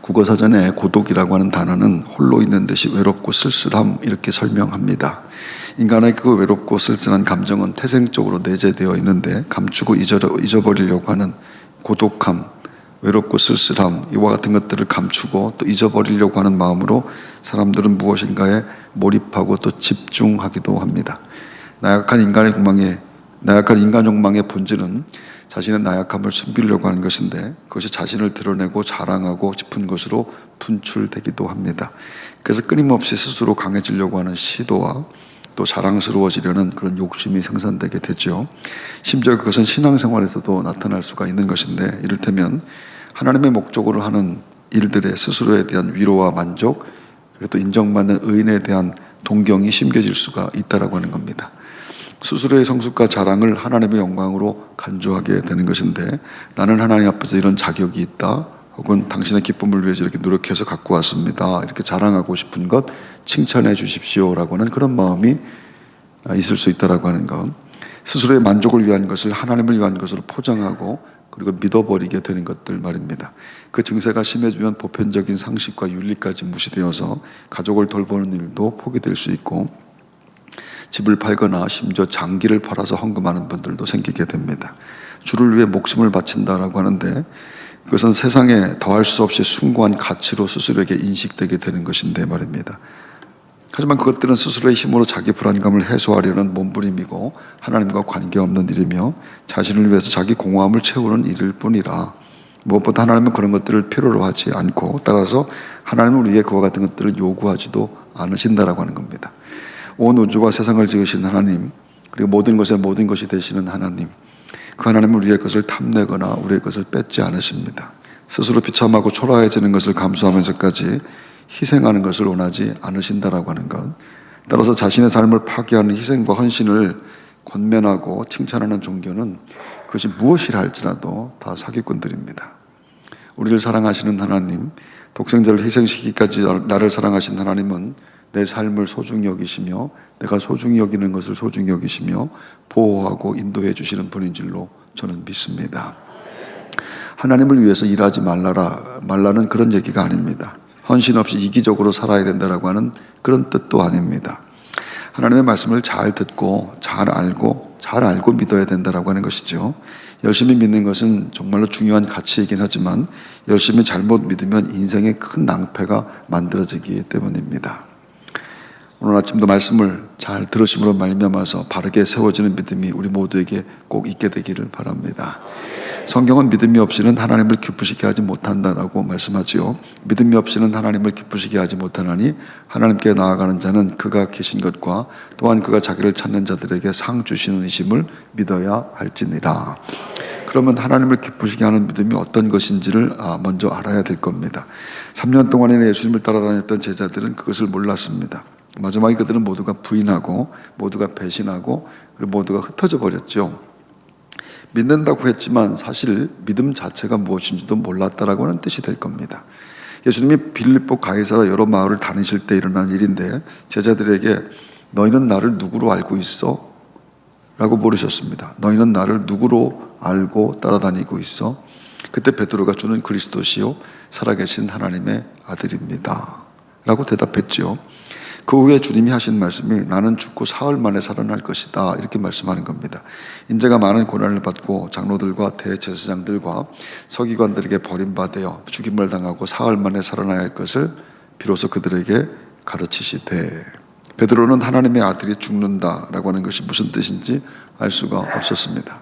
국어사전에 고독이라고 하는 단어는 홀로 있는 듯이 외롭고 쓸쓸함 이렇게 설명합니다. 인간의 그 외롭고 쓸쓸한 감정은 태생적으로 내재되어 있는데 감추고 잊어버리려고 하는 고독함, 외롭고 쓸쓸함 이와 같은 것들을 감추고 또 잊어버리려고 하는 마음으로 사람들은 무엇인가에 몰입하고 또 집중하기도 합니다. 나약한 인간 욕망의 본질은 자신의 나약함을 숨기려고 하는 것인데 그것이 자신을 드러내고 자랑하고 싶은 것으로 분출되기도 합니다. 그래서 끊임없이 스스로 강해지려고 하는 시도와 또 자랑스러워지려는 그런 욕심이 생산되게 되죠. 심지어 그것은 신앙생활에서도 나타날 수가 있는 것인데 이를테면 하나님의 목적으로 하는 일들의 스스로에 대한 위로와 만족 그리고 또 인정받는 의인에 대한 동경이 심겨질 수가 있다라고 하는 겁니다. 스스로의 성숙과 자랑을 하나님의 영광으로 간주하게 되는 것인데 나는 하나님 앞에서 이런 자격이 있다 혹은 당신의 기쁨을 위해서 이렇게 노력해서 갖고 왔습니다 이렇게 자랑하고 싶은 것 칭찬해 주십시오라고 하는 그런 마음이 있을 수 있다라고 하는 것, 스스로의 만족을 위한 것을 하나님을 위한 것으로 포장하고 그리고 믿어버리게 되는 것들 말입니다. 그 증세가 심해지면 보편적인 상식과 윤리까지 무시되어서 가족을 돌보는 일도 포기될 수 있고 집을 팔거나 심지어 장기를 팔아서 헌금하는 분들도 생기게 됩니다. 주를 위해 목숨을 바친다라고 하는데 그것은 세상에 더할 수 없이 숭고한 가치로 스스로에게 인식되게 되는 것인데 말입니다. 하지만 그것들은 스스로의 힘으로 자기 불안감을 해소하려는 몸부림이고 하나님과 관계없는 일이며 자신을 위해서 자기 공허함을 채우는 일일 뿐이라 무엇보다 하나님은 그런 것들을 필요로 하지 않고 따라서 하나님은 우리에게 그와 같은 것들을 요구하지도 않으신다라고 하는 겁니다. 온 우주와 세상을 지으신 하나님 그리고 모든 것의 모든 것이 되시는 하나님, 그 하나님은 우리의 것을 탐내거나 우리의 것을 뺏지 않으십니다. 스스로 비참하고 초라해지는 것을 감수하면서까지 희생하는 것을 원하지 않으신다라고 하는 것, 따라서 자신의 삶을 파괴하는 희생과 헌신을 권면하고 칭찬하는 종교는 그것이 무엇이라 할지라도 다 사기꾼들입니다. 우리를 사랑하시는 하나님, 독생자를 희생시키기까지 나를 사랑하신 하나님은 내 삶을 소중히 여기시며 내가 소중히 여기는 것을 소중히 여기시며 보호하고 인도해 주시는 분인 줄로 저는 믿습니다. 하나님을 위해서 일하지 말라는 그런 얘기가 아닙니다. 헌신 없이 이기적으로 살아야 된다라고 하는 그런 뜻도 아닙니다. 하나님의 말씀을 잘 듣고 잘 알고 믿어야 된다라고 하는 것이죠. 열심히 믿는 것은 정말로 중요한 가치이긴 하지만 열심히 잘못 믿으면 인생에 큰 낭패가 만들어지기 때문입니다. 오늘 아침도 말씀을 잘 들으심으로 말미암아서 바르게 세워지는 믿음이 우리 모두에게 꼭 있게 되기를 바랍니다. 성경은 믿음이 없이는 하나님을 기쁘시게 하지 못한다라고 말씀하지요. 믿음이 없이는 하나님을 기쁘시게 하지 못하나니 하나님께 나아가는 자는 그가 계신 것과 또한 그가 자기를 찾는 자들에게 상 주시는 이심을 믿어야 할지니라. 그러면 하나님을 기쁘시게 하는 믿음이 어떤 것인지를 먼저 알아야 될 겁니다. 3년 동안이나 예수님을 따라다녔던 제자들은 그것을 몰랐습니다. 마지막에 그들은 모두가 부인하고 모두가 배신하고 그리고 모두가 흩어져 버렸죠. 믿는다고 했지만 사실 믿음 자체가 무엇인지도 몰랐다라고 하는 뜻이 될 겁니다. 예수님이 빌립보 가이사라 여러 마을을 다니실 때 일어난 일인데 제자들에게 너희는 나를 누구로 알고 있어? 라고 물으셨습니다. 너희는 나를 누구로 알고 따라다니고 있어? 그때 베드로가 주는 그리스도시요 살아계신 하나님의 아들입니다 라고 대답했죠. 그 후에 주님이 하신 말씀이 나는 죽고 사흘 만에 살아날 것이다 이렇게 말씀하는 겁니다. 인자가 많은 고난을 받고 장로들과 대제사장들과 서기관들에게 버림받아 죽임을 당하고 사흘 만에 살아나야 할 것을 비로소 그들에게 가르치시되 베드로는 하나님의 아들이 죽는다라고 하는 것이 무슨 뜻인지 알 수가 없었습니다.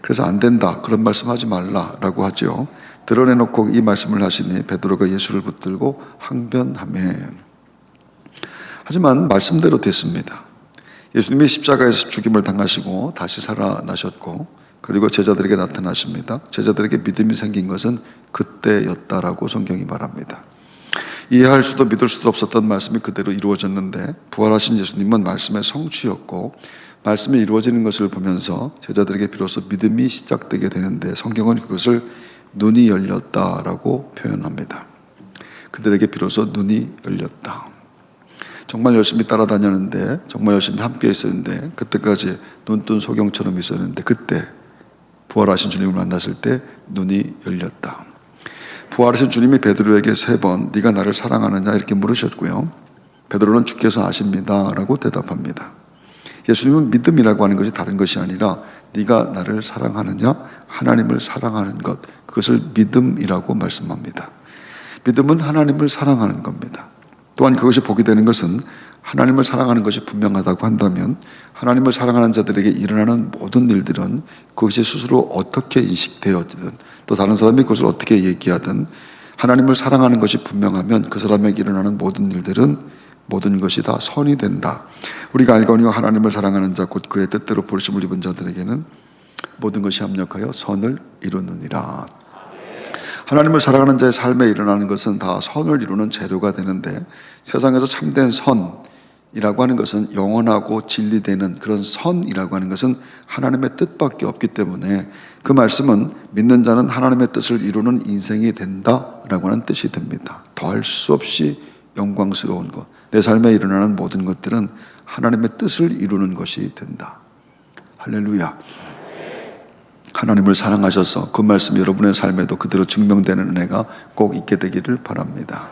그래서 안 된다 그런 말씀하지 말라라고 하죠. 드러내놓고 이 말씀을 하시니 베드로가 예수를 붙들고 항변하며 하지만 말씀대로 됐습니다. 예수님이 십자가에서 죽임을 당하시고 다시 살아나셨고 그리고 제자들에게 나타나십니다. 제자들에게 믿음이 생긴 것은 그때였다라고 성경이 말합니다. 이해할 수도 믿을 수도 없었던 말씀이 그대로 이루어졌는데 부활하신 예수님은 말씀의 성취였고 말씀이 이루어지는 것을 보면서 제자들에게 비로소 믿음이 시작되게 되는데 성경은 그것을 눈이 열렸다라고 표현합니다. 그들에게 비로소 눈이 열렸다. 정말 열심히 따라다녔는데 정말 열심히 함께 있었는데 그때까지 눈뜬 소경처럼 있었는데 그때 부활하신 주님을 만났을 때 눈이 열렸다. 부활하신 주님이 베드로에게 3번 네가 나를 사랑하느냐 이렇게 물으셨고요. 베드로는 주께서 아십니다 라고 대답합니다. 예수님은 믿음이라고 하는 것이 다른 것이 아니라 네가 나를 사랑하느냐, 하나님을 사랑하는 것, 그것을 믿음이라고 말씀합니다. 믿음은 하나님을 사랑하는 겁니다. 또한 그것이 복이 되는 것은 하나님을 사랑하는 것이 분명하다고 한다면 하나님을 사랑하는 자들에게 일어나는 모든 일들은 그것이 스스로 어떻게 인식되어지든 또 다른 사람이 그것을 어떻게 얘기하든 하나님을 사랑하는 것이 분명하면 그 사람에게 일어나는 모든 일들은 모든 것이 다 선이 된다. 우리가 알거니와 하나님을 사랑하는 자 곧 그의 뜻대로 부르심을 입은 자들에게는 모든 것이 합력하여 선을 이루느니라. 하나님을 사랑하는 자의 삶에 일어나는 것은 다 선을 이루는 재료가 되는데 세상에서 참된 선이라고 하는 것은 영원하고 진리되는 그런 선이라고 하는 것은 하나님의 뜻밖에 없기 때문에 그 말씀은 믿는 자는 하나님의 뜻을 이루는 인생이 된다라고 하는 뜻이 됩니다. 더할 수 없이 영광스러운 것, 내 삶에 일어나는 모든 것들은 하나님의 뜻을 이루는 것이 된다. 할렐루야. 하나님을 사랑하셔서 그 말씀이 여러분의 삶에도 그대로 증명되는 은혜가 꼭 있게 되기를 바랍니다.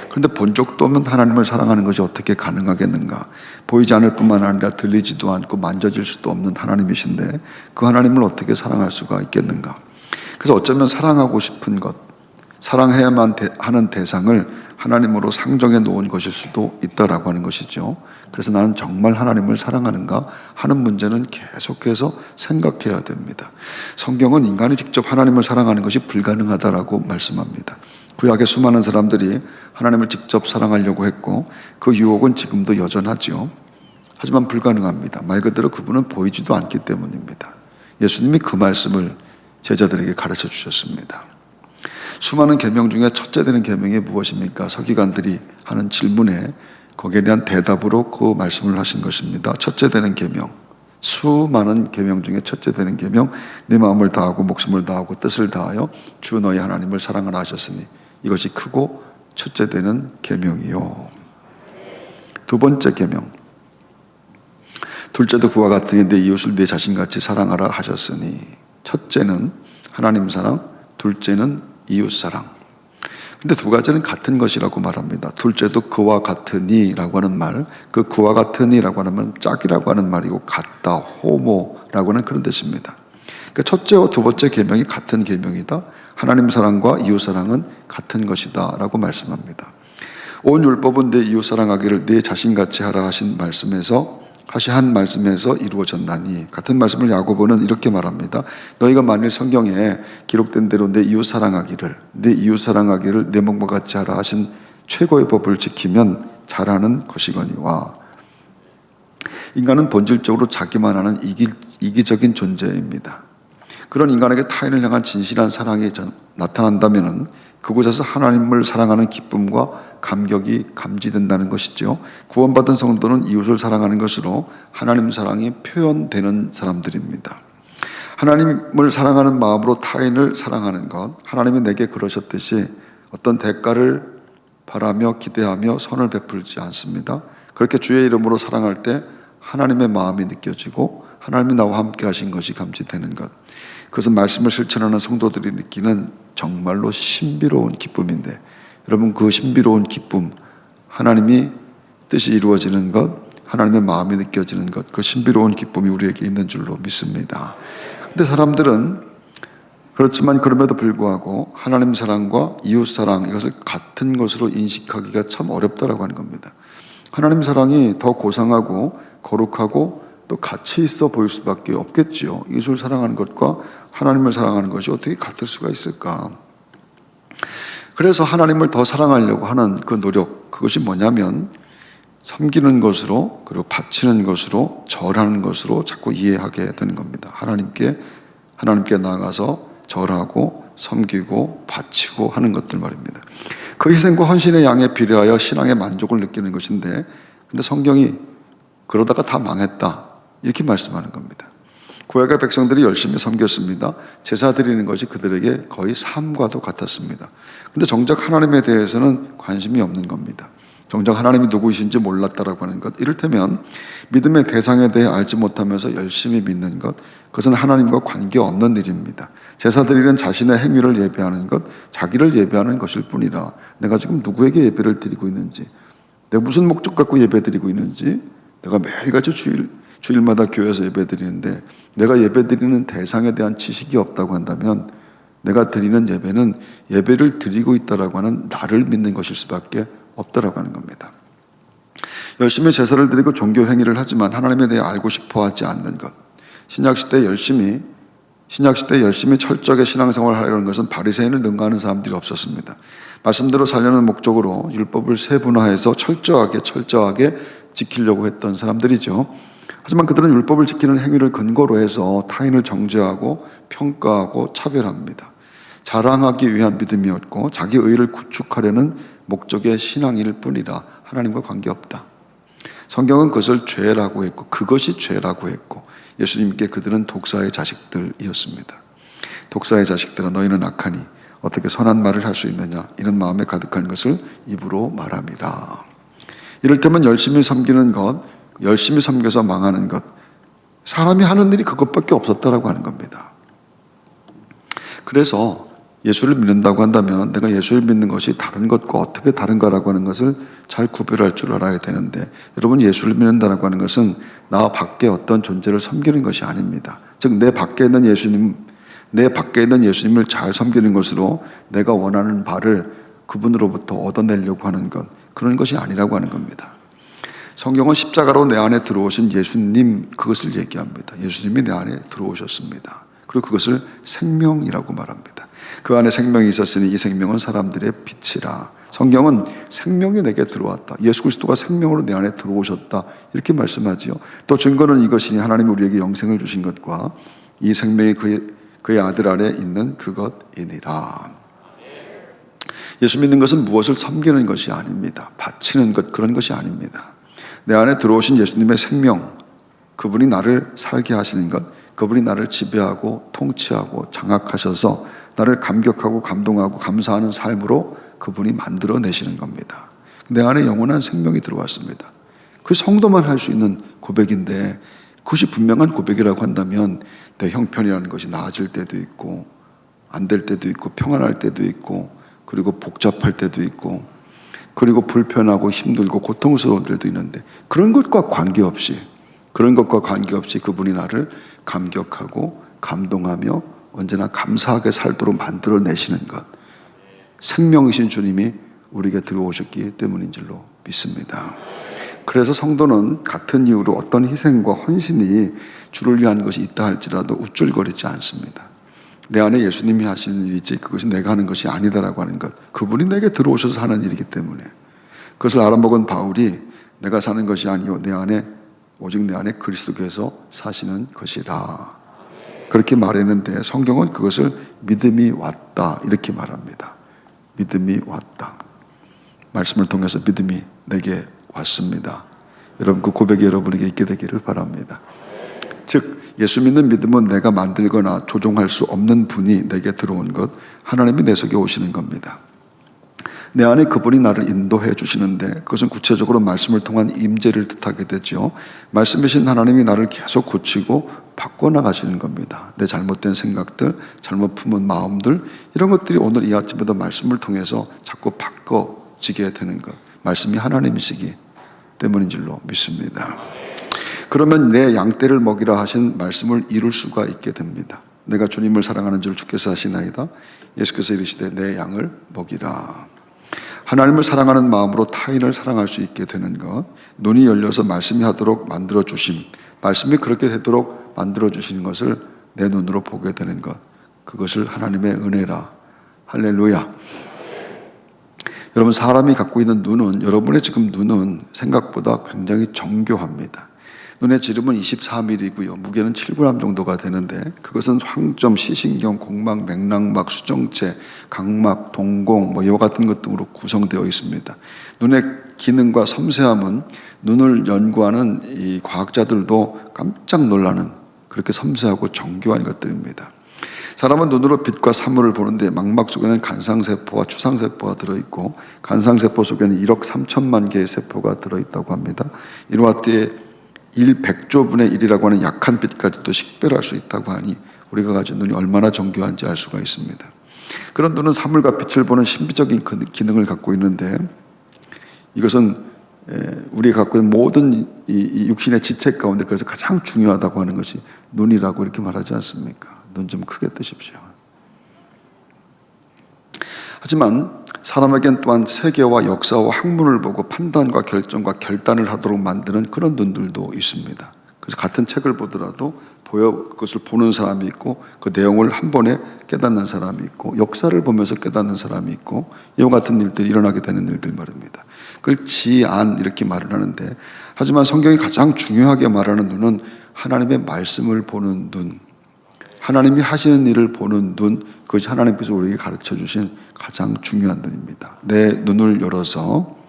그런데 본 적도 없는 하나님을 사랑하는 것이 어떻게 가능하겠는가? 보이지 않을 뿐만 아니라 들리지도 않고 만져질 수도 없는 하나님이신데 그 하나님을 어떻게 사랑할 수가 있겠는가? 그래서 어쩌면 사랑하고 싶은 것, 사랑해야만 하는 대상을 하나님으로 상정해 놓은 것일 수도 있다라고 하는 것이죠. 그래서 나는 정말 하나님을 사랑하는가 하는 문제는 계속해서 생각해야 됩니다. 성경은 인간이 직접 하나님을 사랑하는 것이 불가능하다라고 말씀합니다. 구약의 수많은 사람들이 하나님을 직접 사랑하려고 했고 그 유혹은 지금도 여전하죠. 하지만 불가능합니다. 말 그대로 그분은 보이지도 않기 때문입니다. 예수님이 그 말씀을 제자들에게 가르쳐 주셨습니다. 수많은 계명 중에 첫째 되는 계명이 무엇입니까? 서기관들이 하는 질문에 거기에 대한 대답으로 그 말씀을 하신 것입니다. 첫째 되는 계명, 수많은 계명 중에 첫째 되는 계명, 네 마음을 다하고 목숨을 다하고 뜻을 다하여 주 너희 하나님을 사랑하라 하셨으니 이것이 크고 첫째 되는 계명이요. 두 번째 계명, 둘째도 그와 같으니 내 이웃을 내 자신같이 사랑하라 하셨으니 첫째는 하나님 사랑, 둘째는 이웃 사랑. 근데 두 가지는 같은 것이라고 말합니다. 둘째도 그와 같으니라고 하는 말, 그 그와 같으니라고 하는 짝이라고 하는 말이고 같다, 호모라고 하는 그런 뜻입니다. 그러니까 첫째와 두 번째 계명이 같은 계명이다. 하나님 사랑과 이웃 사랑은 같은 것이다라고 말씀합니다. 온 율법은 내 이웃 사랑하기를 내 자신같이 하라 하신 말씀에서 이루어졌나니 같은 말씀을 야고보는 이렇게 말합니다. 너희가 만일 성경에 기록된 대로 내 이웃 사랑하기를 내 몸과 같이 하라 하신 최고의 법을 지키면 잘하는 것이거니와. 인간은 본질적으로 자기만 하는 이기적인 존재입니다. 그런 인간에게 타인을 향한 진실한 사랑이 나타난다면 그곳에서 하나님을 사랑하는 기쁨과 감격이 감지된다는 것이죠. 구원받은 성도는 이웃을 사랑하는 것으로 하나님 사랑이 표현되는 사람들입니다. 하나님을 사랑하는 마음으로 타인을 사랑하는 것, 하나님이 내게 그러셨듯이 어떤 대가를 바라며 기대하며 선을 베풀지 않습니다. 그렇게 주의 이름으로 사랑할 때 하나님의 마음이 느껴지고 하나님이 나와 함께 하신 것이 감지되는 것, 그것은 말씀을 실천하는 성도들이 느끼는 정말로 신비로운 기쁨인데, 여러분 그 신비로운 기쁨, 하나님이 뜻이 이루어지는 것, 하나님의 마음이 느껴지는 것, 그 신비로운 기쁨이 우리에게 있는 줄로 믿습니다. 근데 사람들은 그렇지만 그럼에도 불구하고 하나님 사랑과 이웃 사랑, 이것을 같은 것으로 인식하기가 참 어렵다라고 하는 겁니다. 하나님 사랑이 더 고상하고 거룩하고 또 가치 있어 보일 수밖에 없겠지요. 이웃을 사랑하는 것과 하나님을 사랑하는 것이 어떻게 같을 수가 있을까? 그래서 하나님을 더 사랑하려고 하는 그 노력, 그것이 뭐냐면 섬기는 것으로, 그리고 바치는 것으로, 절하는 것으로 자꾸 이해하게 되는 겁니다. 하나님께 나아가서 절하고 섬기고 바치고 하는 것들 말입니다. 그 희생과 헌신의 양에 비례하여 신앙의 만족을 느끼는 것인데, 근데 성경이 그러다가 다 망했다 이렇게 말씀하는 겁니다. 구약의 백성들이 열심히 섬겼습니다. 제사 드리는 것이 그들에게 거의 삶과도 같았습니다. 근데 정작 하나님에 대해서는 관심이 없는 겁니다. 정작 하나님이 누구이신지 몰랐다라고 하는 것, 이를테면 믿음의 대상에 대해 알지 못하면서 열심히 믿는 것, 그것은 하나님과 관계없는 일입니다. 제사 드리는 자신의 행위를 예배하는 것, 자기를 예배하는 것일 뿐이라 내가 지금 누구에게 예배를 드리고 있는지, 내가 무슨 목적 갖고 예배 드리고 있는지, 내가 매일같이 주일마다 교회에서 예배 드리는데 내가 예배 드리는 대상에 대한 지식이 없다고 한다면 내가 드리는 예배는 예배를 드리고 있다라고 하는 나를 믿는 것일 수밖에 없다라고 하는 겁니다. 열심히 제사를 드리고 종교 행위를 하지만 하나님에 대해 알고 싶어 하지 않는 것. 신약시대에 열심히 철저하게 신앙생활을 하려는 것은 바리새인을 능가하는 사람들이 없었습니다. 말씀대로 살려는 목적으로 율법을 세분화해서 철저하게 지키려고 했던 사람들이죠. 하지만 그들은 율법을 지키는 행위를 근거로 해서 타인을 정죄하고 평가하고 차별합니다. 자랑하기 위한 믿음이었고 자기 의를 구축하려는 목적의 신앙일 뿐이라 하나님과 관계없다. 성경은 그것을 죄라고 했고 그것이 죄라고 했고 예수님께 그들은 독사의 자식들이었습니다. 독사의 자식들아 너희는 악하니 어떻게 선한 말을 할 수 있느냐 이런 마음에 가득한 것을 입으로 말함이라. 이를테면 열심히 섬기는 것, 열심히 섬겨서 망하는 것, 사람이 하는 일이 그것밖에 없었다라고 하는 겁니다. 그래서 예수를 믿는다고 한다면 내가 예수를 믿는 것이 다른 것과 어떻게 다른가라고 하는 것을 잘 구별할 줄 알아야 되는데, 여러분 예수를 믿는다라고 하는 것은 나 밖에 어떤 존재를 섬기는 것이 아닙니다. 즉 내 밖에 있는 예수님을 잘 섬기는 것으로 내가 원하는 바를 그분으로부터 얻어내려고 하는 것, 그런 것이 아니라고 하는 겁니다. 성경은 십자가로 내 안에 들어오신 예수님, 그것을 얘기합니다. 예수님이 내 안에 들어오셨습니다. 그리고 그것을 생명이라고 말합니다. 그 안에 생명이 있었으니 이 생명은 사람들의 빛이라. 성경은 생명이 내게 들어왔다. 예수 그리스도가 생명으로 내 안에 들어오셨다. 이렇게 말씀하지요. 또 증거는 이것이니 하나님이 우리에게 영생을 주신 것과 이 생명이 그의 아들 안에 있는 그것이니라. 예수 믿는 것은 무엇을 섬기는 것이 아닙니다. 바치는 것, 그런 것이 아닙니다. 내 안에 들어오신 예수님의 생명, 그분이 나를 살게 하시는 것, 그분이 나를 지배하고 통치하고 장악하셔서 나를 감격하고 감동하고 감사하는 삶으로 그분이 만들어내시는 겁니다. 내 안에 영원한 생명이 들어왔습니다. 그 성도만 할 수 있는 고백인데 그것이 분명한 고백이라고 한다면 내 형편이라는 것이 나아질 때도 있고 안 될 때도 있고 평안할 때도 있고 그리고 복잡할 때도 있고 그리고 불편하고 힘들고 고통스러운 때도 있는데 그런 것과 관계없이 그분이 나를 감격하고 감동하며 언제나 감사하게 살도록 만들어내시는 것, 생명이신 주님이 우리에게 들어오셨기 때문인 줄로 믿습니다. 그래서 성도는 같은 이유로 어떤 희생과 헌신이 주를 위한 것이 있다 할지라도 우쭐거리지 않습니다. 내 안에 예수님이 하시는 일이지 그것이 내가 하는 것이 아니다라고 하는 것, 그분이 내게 들어오셔서 하는 일이기 때문에 그것을 알아먹은 바울이 내가 사는 것이 아니요 오직 내 안에 그리스도께서 사시는 것이라 그렇게 말했는데, 성경은 그것을 믿음이 왔다 이렇게 말합니다. 믿음이 왔다. 말씀을 통해서 믿음이 내게 왔습니다. 여러분 그 고백이 여러분에게 있게 되기를 바랍니다. 즉 예수 믿는 믿음은 내가 만들거나 조종할 수 없는 분이 내게 들어온 것, 하나님이 내 속에 오시는 겁니다. 내 안에 그분이 나를 인도해 주시는데 그것은 구체적으로 말씀을 통한 임재를 뜻하게 되죠. 말씀이신 하나님이 나를 계속 고치고 바꿔나가시는 겁니다. 내 잘못된 생각들, 잘못 품은 마음들, 이런 것들이 오늘 이 아침부터 말씀을 통해서 자꾸 바꿔지게 되는 것, 말씀이 하나님이시기 때문인 줄로 믿습니다. 그러면 내 양떼를 먹이라 하신 말씀을 이룰 수가 있게 됩니다. 내가 주님을 사랑하는 줄 주께서 하시나이다. 예수께서 이르시되 내 양을 먹이라. 하나님을 사랑하는 마음으로 타인을 사랑할 수 있게 되는 것, 눈이 열려서 말씀이 하도록 만들어주심, 말씀이 그렇게 되도록 만들어주시는 것을 내 눈으로 보게 되는 것, 그것을 하나님의 은혜라. 할렐루야. 여러분 사람이 갖고 있는 눈은, 여러분의 지금 눈은 생각보다 굉장히 정교합니다. 눈의 지름은 24mm이고요. 무게는 7g 정도가 되는데 그것은 황점, 시신경, 공막, 맥락막, 수정체, 각막, 동공 이와 같은 것 등으로 구성되어 있습니다. 눈의 기능과 섬세함은 눈을 연구하는 이 과학자들도 깜짝 놀라는 그렇게 섬세하고 정교한 것들입니다. 사람은 눈으로 빛과 사물을 보는데 망막 속에는 간상세포와 추상세포가 들어있고 간상세포 속에는 1억 3천만 개의 세포가 들어있다고 합니다. 이와 때에 1 100조분의 1이라고 하는 약한 빛까지도 식별할 수 있다고 하니 우리가 가진 눈이 얼마나 정교한지 알 수가 있습니다. 그런 눈은 사물과 빛을 보는 신비적인 기능을 갖고 있는데, 이것은 우리가 갖고 있는 모든 이 육신의 지체 가운데 그래서 가장 중요하다고 하는 것이 눈이라고 이렇게 말하지 않습니까? 눈 좀 크게 뜨십시오. 하지만 사람에겐 또한 세계와 역사와 학문을 보고 판단과 결정과 결단을 하도록 만드는 그런 눈들도 있습니다. 그래서 같은 책을 보더라도 그것을 보는 사람이 있고, 그 내용을 한 번에 깨닫는 사람이 있고, 역사를 보면서 깨닫는 사람이 있고, 이와 같은 일들이 일어나게 되는 일들 말입니다. 그걸 지안 이렇게 말을 하는데, 하지만 성경이 가장 중요하게 말하는 눈은 하나님의 말씀을 보는 눈, 하나님이 하시는 일을 보는 눈, 그것이 하나님께서 우리에게 가르쳐 주신 가장 중요한 눈입니다. 내 눈을 열어서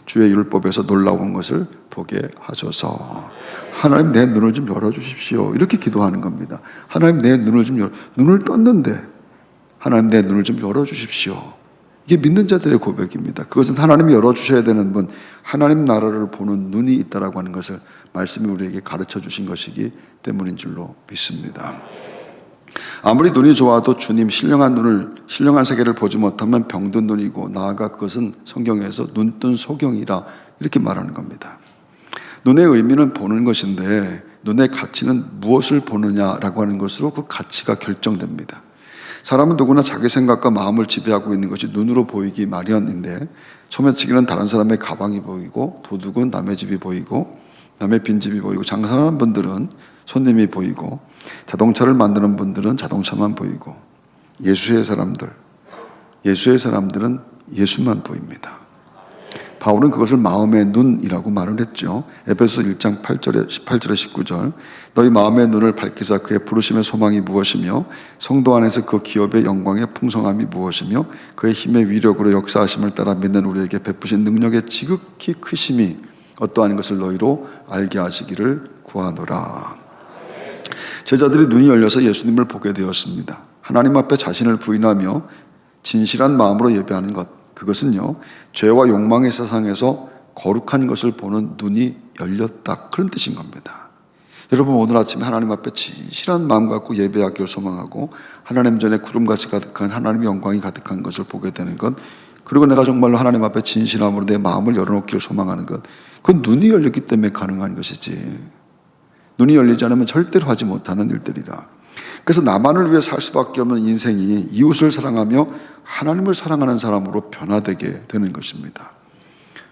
주의 율법에서 놀라운 것을 보게 하소서. 하나님 내 눈을 좀 열어주십시오. 이렇게 기도하는 겁니다. 하나님 내 눈을 좀 눈을 떴는데 하나님 내 눈을 좀 열어주십시오. 이게 믿는 자들의 고백입니다. 그것은 하나님이 열어주셔야 되는 분, 하나님 나라를 보는 눈이 있다라고 하는 것을 말씀이 우리에게 가르쳐 주신 것이기 때문인 줄로 믿습니다. 아무리 눈이 좋아도 주님 신령한 세계를 보지 못하면 병든 눈이고, 나아가 그것은 성경에서 눈뜬 소경이라 이렇게 말하는 겁니다. 눈의 의미는 보는 것인데 눈의 가치는 무엇을 보느냐라고 하는 것으로 그 가치가 결정됩니다. 사람은 누구나 자기 생각과 마음을 지배하고 있는 것이 눈으로 보이기 마련인데, 소매치기는 다른 사람의 가방이 보이고, 도둑은 남의 집이 보이고, 남의 빈집이 보이고, 장사하는 분들은 손님이 보이고, 자동차를 만드는 분들은 자동차만 보이고, 예수의 사람들은 예수만 보입니다. 바울은 그것을 마음의 눈이라고 말을 했죠. 에베소 1장 18절에 19절, 너희 마음의 눈을 밝히사 그의 부르심의 소망이 무엇이며 성도 안에서 그 기업의 영광의 풍성함이 무엇이며 그의 힘의 위력으로 역사하심을 따라 믿는 우리에게 베푸신 능력의 지극히 크심이 어떠한 것을 너희로 알게 하시기를 구하노라. 제자들이 눈이 열려서 예수님을 보게 되었습니다. 하나님 앞에 자신을 부인하며 진실한 마음으로 예배하는 것, 그것은요, 죄와 욕망의 세상에서 거룩한 것을 보는 눈이 열렸다, 그런 뜻인 겁니다. 여러분, 오늘 아침에 하나님 앞에 진실한 마음 갖고 예배하기를 소망하고 하나님 전에 구름같이 가득한 하나님의 영광이 가득한 것을 보게 되는 것, 그리고 내가 정말로 하나님 앞에 진실함으로 내 마음을 열어놓기를 소망하는 것, 그건 눈이 열렸기 때문에 가능한 것이지, 눈이 열리지 않으면 절대로 하지 못하는 일들이라. 그래서 나만을 위해 살 수밖에 없는 인생이 이웃을 사랑하며 하나님을 사랑하는 사람으로 변화되게 되는 것입니다.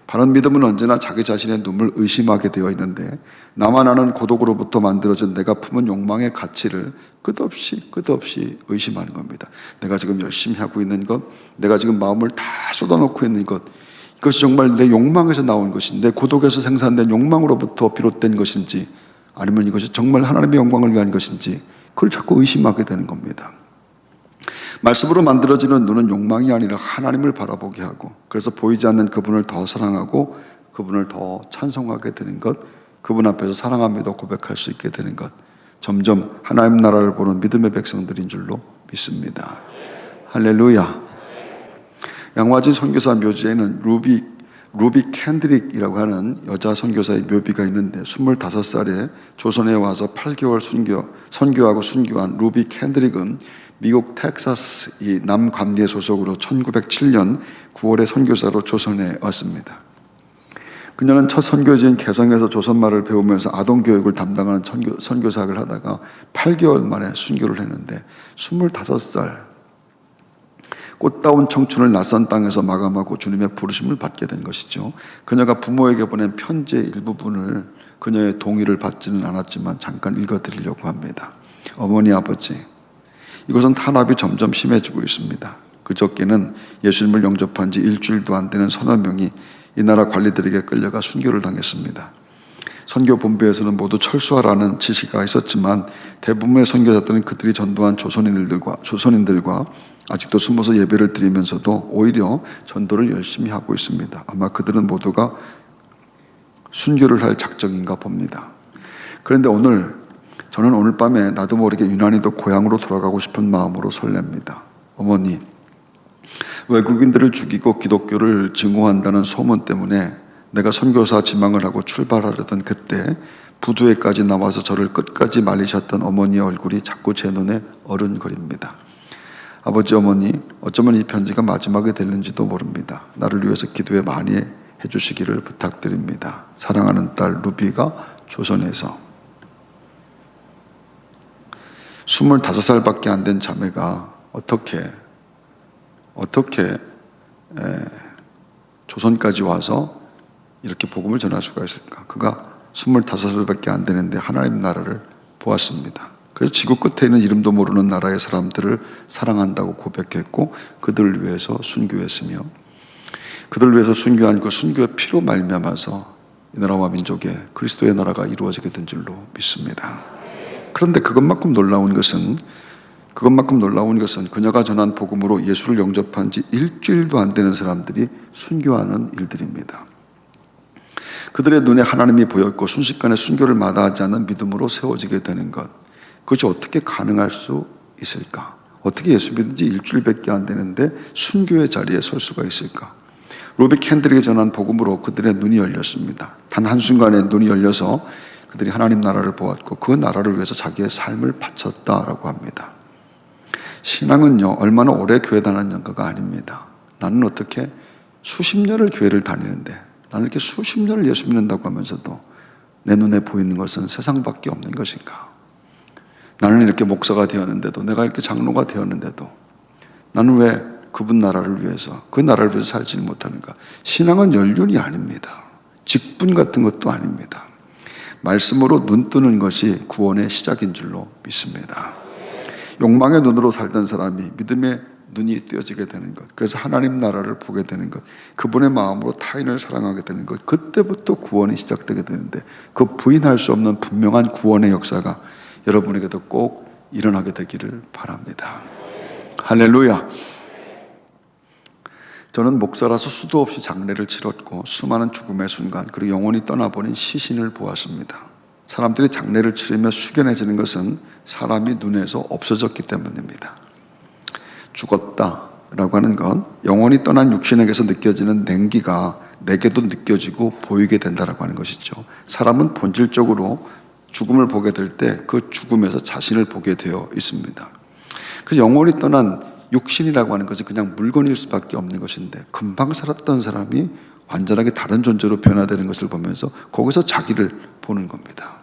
바른 믿음은 언제나 자기 자신의 눈을 의심하게 되어 있는데, 나만 아는 고독으로부터 만들어진 내가 품은 욕망의 가치를 끝없이 의심하는 겁니다. 내가 지금 열심히 하고 있는 것, 내가 지금 마음을 다 쏟아놓고 있는 것, 이것이 정말 내 욕망에서 나온 것인데, 고독에서 생산된 욕망으로부터 비롯된 것인지, 아니면 이것이 정말 하나님의 영광을 위한 것인지, 그걸 자꾸 의심하게 되는 겁니다. 말씀으로 만들어지는 눈은 욕망이 아니라 하나님을 바라보게 하고, 그래서 보이지 않는 그분을 더 사랑하고 그분을 더 찬송하게 되는 것, 그분 앞에서 사랑합니다 고백할 수 있게 되는 것, 점점 하나님 나라를 보는 믿음의 백성들인 줄로 믿습니다. 할렐루야. 양화진 선교사 묘지에는 루비 캔드릭이라고 하는 여자 선교사의 묘비가 있는데, 25살에 조선에 와서 8개월 선교하고 순교한 루비 캔드릭은 미국 텍사스 이 남감리의 소속으로 1907년 9월에 선교사로 조선에 왔습니다. 그녀는 첫 선교지인 개성에서 조선말을 배우면서 아동교육을 담당하는 선교사를 하다가 8개월 만에 순교를 했는데, 25살 꽃다운 청춘을 낯선 땅에서 마감하고 주님의 부르심을 받게 된 것이죠. 그녀가 부모에게 보낸 편지의 일부분을 그녀의 동의를 받지는 않았지만 잠깐 읽어드리려고 합니다. 어머니, 아버지, 이곳은 탄압이 점점 심해지고 있습니다. 그저께는 예수님을 영접한 지 일주일도 안 되는 서너 명이 이 나라 관리들에게 끌려가 순교를 당했습니다. 선교 본부에서는 모두 철수하라는 지시가 있었지만 대부분의 선교사들은 그들이 전도한 조선인들과 아직도 숨어서 예배를 드리면서도 오히려 전도를 열심히 하고 있습니다. 아마 그들은 모두가 순교를 할 작정인가 봅니다. 그런데 저는 오늘 밤에 나도 모르게 유난히도 고향으로 돌아가고 싶은 마음으로 설렙니다. 어머니, 외국인들을 죽이고 기독교를 증오한다는 소문 때문에 내가 선교사 지망을 하고 출발하려던 그때 부두에까지 나와서 저를 끝까지 말리셨던 어머니의 얼굴이 자꾸 제 눈에 어른거립니다. 아버지, 어머니, 어쩌면 이 편지가 마지막이 될는지도 모릅니다. 나를 위해서 기도에 많이 해주시기를 부탁드립니다. 사랑하는 딸 루비가 조선에서. 25살밖에 안 된 자매가 어떻게 조선까지 와서 이렇게 복음을 전할 수가 있을까? 그가 25살밖에 안 되는데 하나님 나라를 보았습니다. 그래서 지구 끝에 있는 이름도 모르는 나라의 사람들을 사랑한다고 고백했고 그들을 위해서 순교했으며 그들을 위해서 순교한 그 순교의 피로 말미암아서 이 나라와 민족의 그리스도의 나라가 이루어지게 된 줄로 믿습니다. 그런데 그것만큼 놀라운 것은 그녀가 전한 복음으로 예수를 영접한 지 일주일도 안 되는 사람들이 순교하는 일들입니다. 그들의 눈에 하나님이 보였고 순식간에 순교를 마다하지 않는 믿음으로 세워지게 되는 것, 그것이 어떻게 가능할 수 있을까? 어떻게 예수 믿은 지 일주일밖에 안 되는데 순교의 자리에 설 수가 있을까? 로비 캔들에게 전한 복음으로 그들의 눈이 열렸습니다. 단 한순간에 눈이 열려서 그들이 하나님 나라를 보았고 그 나라를 위해서 자기의 삶을 바쳤다라고 합니다. 신앙은요, 얼마나 오래 교회 다녔는가가 아닙니다. 나는 어떻게 수십 년을 교회를 다니는데 나는 이렇게 수십 년을 예수 믿는다고 하면서도 내 눈에 보이는 것은 세상밖에 없는 것인가? 나는 이렇게 목사가 되었는데도, 내가 이렇게 장로가 되었는데도 나는 왜 그분 나라를 위해서, 그 나라를 위해서 살지 못하는가? 신앙은 연륜이 아닙니다. 직분 같은 것도 아닙니다. 말씀으로 눈 뜨는 것이 구원의 시작인 줄로 믿습니다. 욕망의 눈으로 살던 사람이 믿음의 눈이 띄어지게 되는 것, 그래서 하나님 나라를 보게 되는 것, 그분의 마음으로 타인을 사랑하게 되는 것, 그때부터 구원이 시작되게 되는데 그 부인할 수 없는 분명한 구원의 역사가 여러분에게도 꼭 일어나게 되기를 바랍니다. 할렐루야. 저는 목사라서 수도 없이 장례를 치렀고 수많은 죽음의 순간, 그리고 영원히 떠나버린 시신을 보았습니다. 사람들이 장례를 치르며 숙연해지는 것은 사람이 눈에서 없어졌기 때문입니다. 죽었다라고 하는 건 영원히 떠난 육신에게서 느껴지는 냉기가 내게도 느껴지고 보이게 된다라고 하는 것이죠. 사람은 본질적으로 죽음을 보게 될 때 그 죽음에서 자신을 보게 되어 있습니다. 그래서 영원히 떠난 육신이라고 하는 것은 그냥 물건일 수밖에 없는 것인데 금방 살았던 사람이 완전하게 다른 존재로 변화되는 것을 보면서 거기서 자기를 보는 겁니다.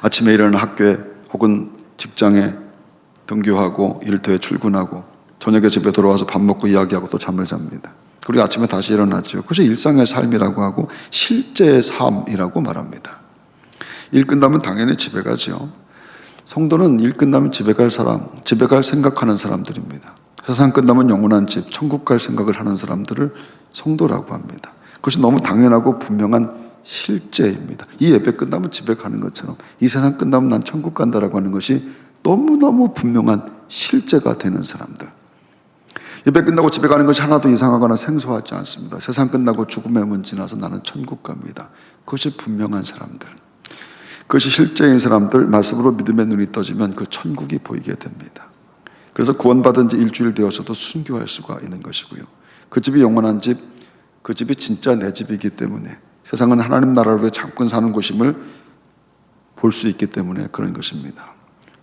아침에 일어나는 학교에 혹은 직장에 등교하고 일터에 출근하고 저녁에 집에 돌아와서 밥 먹고 이야기하고 또 잠을 잡니다. 그리고 아침에 다시 일어나죠. 그것이 일상의 삶이라고 하고 실제의 삶이라고 말합니다. 일 끝나면 당연히 집에 가죠. 성도는 일 끝나면 집에 갈 사람, 집에 갈 생각하는 사람들입니다. 세상 끝나면 영원한 집, 천국 갈 생각을 하는 사람들을 성도라고 합니다. 그것이 너무 당연하고 분명한 실제입니다. 이 예배 끝나면 집에 가는 것처럼 이 세상 끝나면 난 천국 간다라고 하는 것이 너무너무 분명한 실제가 되는 사람들. 예배 끝나고 집에 가는 것이 하나도 이상하거나 생소하지 않습니다. 세상 끝나고 죽음의 문 지나서 나는 천국 갑니다. 그것이 분명한 사람들. 그것이 실제인 사람들, 말씀으로 믿음의 눈이 떠지면 그 천국이 보이게 됩니다. 그래서 구원받은 지 일주일 되어서도 순교할 수가 있는 것이고요. 그 집이 영원한 집, 그 집이 진짜 내 집이기 때문에 세상은 하나님 나라를 위해 잠깐 사는 곳임을 볼 수 있기 때문에 그런 것입니다.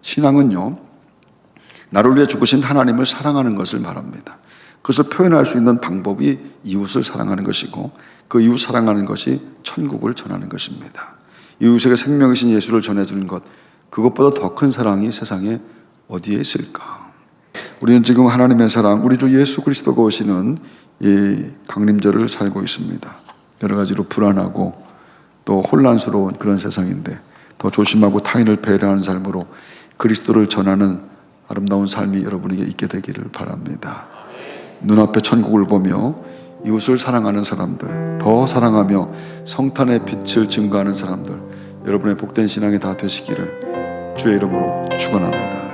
신앙은요, 나를 위해 죽으신 하나님을 사랑하는 것을 말합니다. 그것을 표현할 수 있는 방법이 이웃을 사랑하는 것이고 그 이웃 사랑하는 것이 천국을 전하는 것입니다. 이웃에게 생명이신 예수를 전해주는 것, 그것보다 더 큰 사랑이 세상에 어디에 있을까? 우리는 지금 하나님의 사랑, 우리 주 예수 그리스도가 오시는 이 강림절을 살고 있습니다. 여러 가지로 불안하고 또 혼란스러운 그런 세상인데 더 조심하고 타인을 배려하는 삶으로 그리스도를 전하는 아름다운 삶이 여러분에게 있게 되기를 바랍니다. 눈앞에 천국을 보며 이웃을 사랑하는 사람들, 더 사랑하며 성탄의 빛을 증거하는 사람들, 여러분의 복된 신앙이 다 되시기를 주의 이름으로 축원합니다.